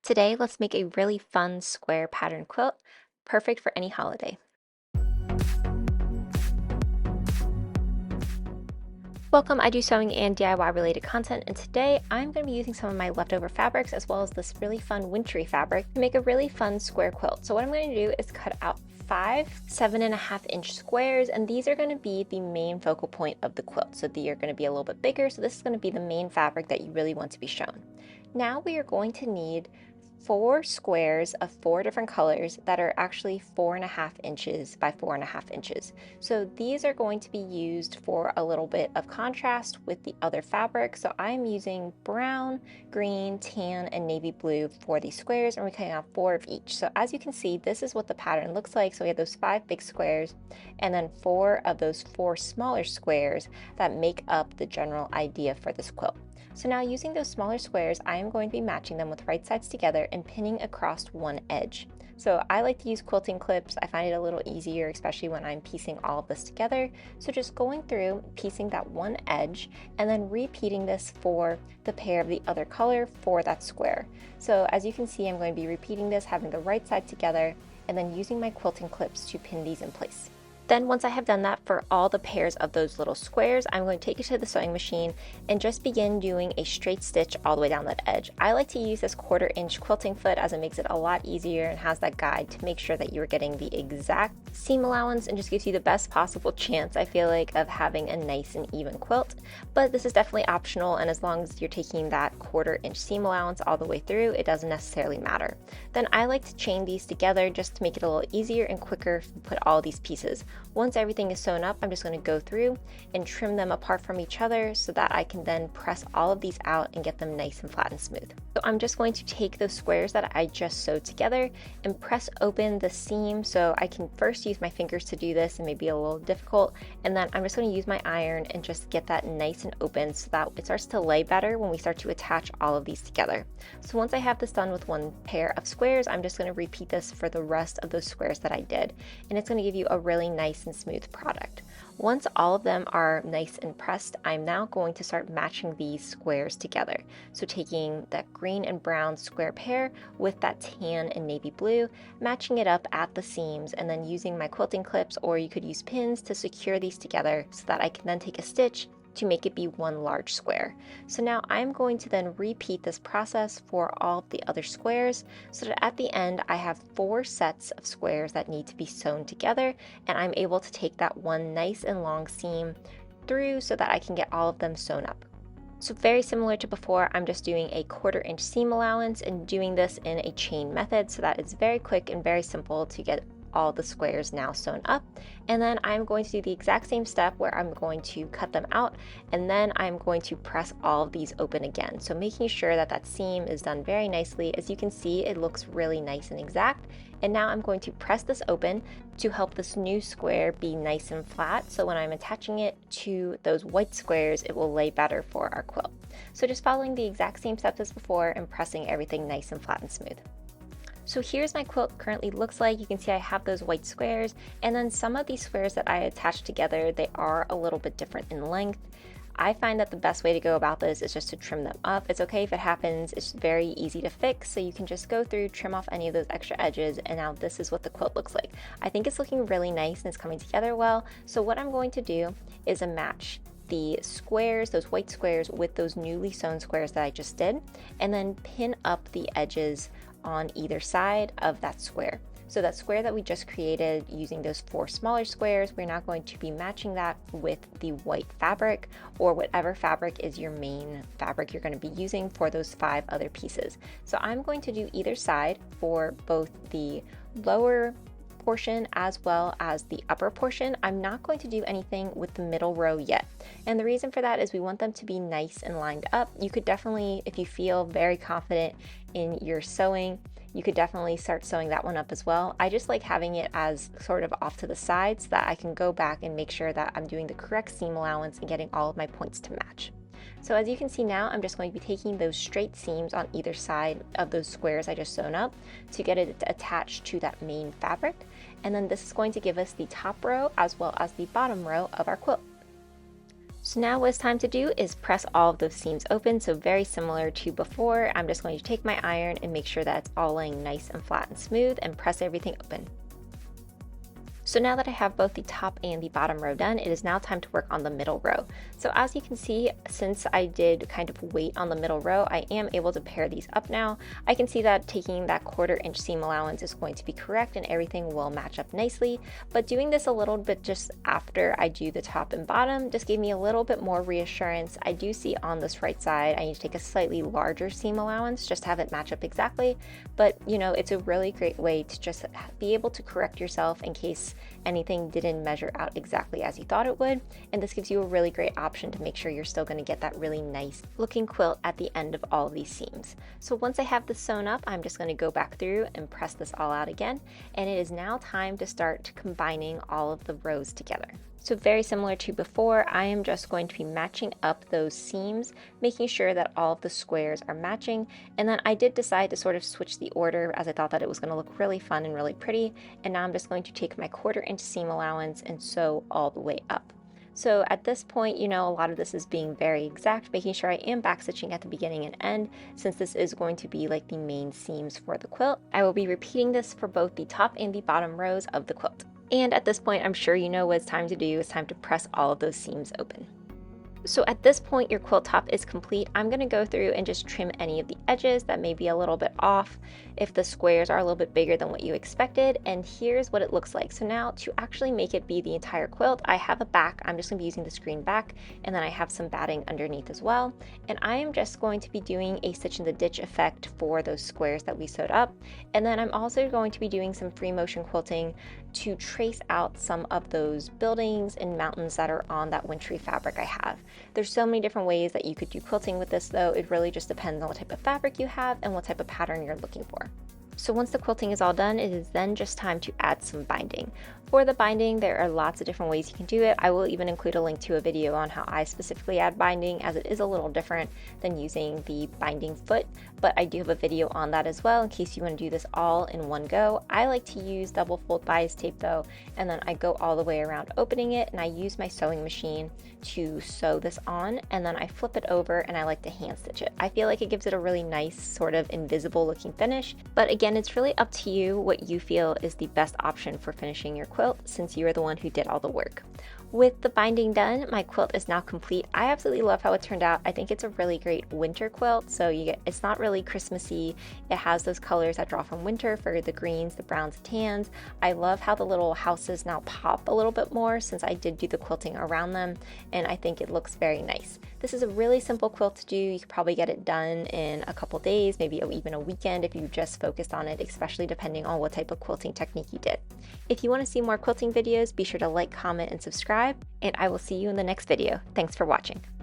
Today, let's make a really fun square pattern quilt, perfect for any holiday. Welcome, I do sewing and DIY related content, and today I'm going to be using some of my leftover fabrics as well as this really fun wintry fabric to make a really fun square quilt. So what I'm going to do is cut out 5 7.5-inch squares, and these are going to be the main focal point of the quilt. So they are going to be a little bit bigger, so this is going to be the main fabric that you really want to be shown. Now we are going to need 4 squares of 4 different colors that are actually 4.5 inches by 4.5 inches. So these are going to be used for a little bit of contrast with the other fabric. So I'm using brown, green, tan, and navy blue for these squares, and we're cutting out 4 of each. So as you can see, this is what the pattern looks like. So we have those 5 big squares and then 4 of those 4 smaller squares that make up the general idea for this quilt. So now using those smaller squares, I am going to be matching them with right sides together and pinning across one edge. So I like to use quilting clips. I find it a little easier, especially when I'm piecing all of this together. So just going through, piecing that one edge, and then repeating this for the pair of the other color for that square. So as you can see, I'm going to be repeating this, having the right side together, and then using my quilting clips to pin these in place. Then once I have done that for all the pairs of those little squares, I'm going to take it to the sewing machine and just begin doing a straight stitch all the way down that edge. I like to use this 1/4 inch quilting foot as it makes it a lot easier and has that guide to make sure that you're getting the exact seam allowance and just gives you the best possible chance, I feel like, of having a nice and even quilt. But this is definitely optional, and as long as you're taking that 1/4 inch seam allowance all the way through, it doesn't necessarily matter. Then I like to chain these together just to make it a little easier and quicker to put all these pieces. Once everything is sewn up, I'm just going to go through and trim them apart from each other so that I can then press all of these out and get them nice and flat and smooth. So I'm just going to take those squares that I just sewed together and press open the seam. So I can first use my fingers to do this, and maybe a little difficult, and then I'm just going to use my iron and just get that nice and open so that it starts to lay better when we start to attach all of these together. So once I have this done with one pair of squares, I'm just going to repeat this for the rest of those squares that I did, and it's going to give you a really nice and smooth product. Once all of them are nice and pressed, I'm now going to start matching these squares together. So taking that green and brown square pair with that tan and navy blue, matching it up at the seams, and then using my quilting clips, or you could use pins to secure these together so that I can then take a stitch to make it be one large square. So now I'm going to then repeat this process for all of the other squares so that at the end I have 4 sets of squares that need to be sewn together, and I'm able to take that one nice and long seam through so that I can get all of them sewn up. So very similar to before, I'm just doing a 1/4 inch seam allowance and doing this in a chain method so that it's very quick and very simple to get all the squares now sewn up. And then I'm going to do the exact same step where I'm going to cut them out, and then I'm going to press all of these open again. So making sure that that seam is done very nicely. As you can see, it looks really nice and exact. And now I'm going to press this open to help this new square be nice and flat. So when I'm attaching it to those white squares, it will lay better for our quilt. So just following the exact same steps as before and pressing everything nice and flat and smooth. So here's my quilt currently looks like. You can see I have those white squares, and then some of these squares that I attached together, they are a little bit different in length. I find that the best way to go about this is just to trim them up. It's okay if it happens, it's very easy to fix, so you can just go through, trim off any of those extra edges, and now this is what the quilt looks like. I think it's looking really nice and it's coming together well, so what I'm going to do is match the squares, those white squares, with those newly sewn squares that I just did, and then pin up the edges on either side of that square. So that square that we just created using those 4 smaller squares, we're now going to be matching that with the white fabric, or whatever fabric is your main fabric you're going to be using for those 5 other pieces. So I'm going to do either side for both the lower portion as well as the upper portion. I'm not going to do anything with the middle row yet. And the reason for that is we want them to be nice and lined up. You could definitely, if you feel very confident in your sewing, you could definitely start sewing that one up as well. I just like having it as sort of off to the side so that I can go back and make sure that I'm doing the correct seam allowance and getting all of my points to match. So as you can see now, I'm just going to be taking those straight seams on either side of those squares I just sewn up to get it attached to that main fabric. And then this is going to give us the top row as well as the bottom row of our quilt. So now what it's time to do is press all of those seams open. So very similar to before, I'm just going to take my iron and make sure that it's all laying nice and flat and smooth and press everything open. So now that I have both the top and the bottom row done, it is now time to work on the middle row. So as you can see, since I did kind of wait on the middle row, I am able to pair these up now. I can see that taking that 1/4 inch seam allowance is going to be correct and everything will match up nicely. But doing this a little bit just after I do the top and bottom just gave me a little bit more reassurance. I do see on this right side, I need to take a slightly larger seam allowance just to have it match up exactly. But you know, it's a really great way to just be able to correct yourself in case anything didn't measure out exactly as you thought it would, and this gives you a really great option to make sure you're still going to get that really nice looking quilt at the end of all of these seams. So once I have this sewn up, I'm just going to go back through and press this all out again, and it is now time to start combining all of the rows together. So very similar to before, I am just going to be matching up those seams, making sure that all of the squares are matching. And then I did decide to sort of switch the order as I thought that it was going to look really fun and really pretty. And now I'm just going to take my 1/4 inch seam allowance and sew all the way up. So at this point, you know, a lot of this is being very exact, making sure I am back stitching at the beginning and end, since this is going to be like the main seams for the quilt. I will be repeating this for both the top and the bottom rows of the quilt. And at this point, I'm sure you know what it's time to do. It's time to press all of those seams open. So at this point, your quilt top is complete. I'm going to go through and just trim any of the edges that may be a little bit off if the squares are a little bit bigger than what you expected. And here's what it looks like. So now to actually make it be the entire quilt, I have a back. I'm just going to be using the screen back, and then I have some batting underneath as well. And I am just going to be doing a stitch in the ditch effect for those squares that we sewed up. And then I'm also going to be doing some free motion quilting to trace out some of those buildings and mountains that are on that wintry fabric I have. There's so many different ways that you could do quilting with this though. It really just depends on what type of fabric you have and what type of pattern you're looking for. So once the quilting is all done, it is then just time to add some binding. For the binding, there are lots of different ways you can do it. I will even include a link to a video on how I specifically add binding, as it is a little different than using the binding foot, but I do have a video on that as well in case you want to do this all in one go. I like to use double fold bias tape though, and then I go all the way around opening it, and I use my sewing machine to sew this on, and then I flip it over and I like to hand stitch it. I feel like it gives it a really nice sort of invisible looking finish, but again, it's really up to you what you feel is the best option for finishing your quilt, since you are the one who did all the work. With the binding done, my quilt is now complete. I absolutely love how it turned out. I think it's a really great winter quilt. So it's not really Christmassy. It has those colors that draw from winter for the greens, the browns, the tans. I love how the little houses now pop a little bit more since I did do the quilting around them, and I think it looks very nice. This is a really simple quilt to do. You could probably get it done in a couple days, maybe even a weekend if you just focused on it, especially depending on what type of quilting technique you did. If you want to see more quilting videos, be sure to like, comment, and subscribe, and I will see you in the next video. Thanks for watching.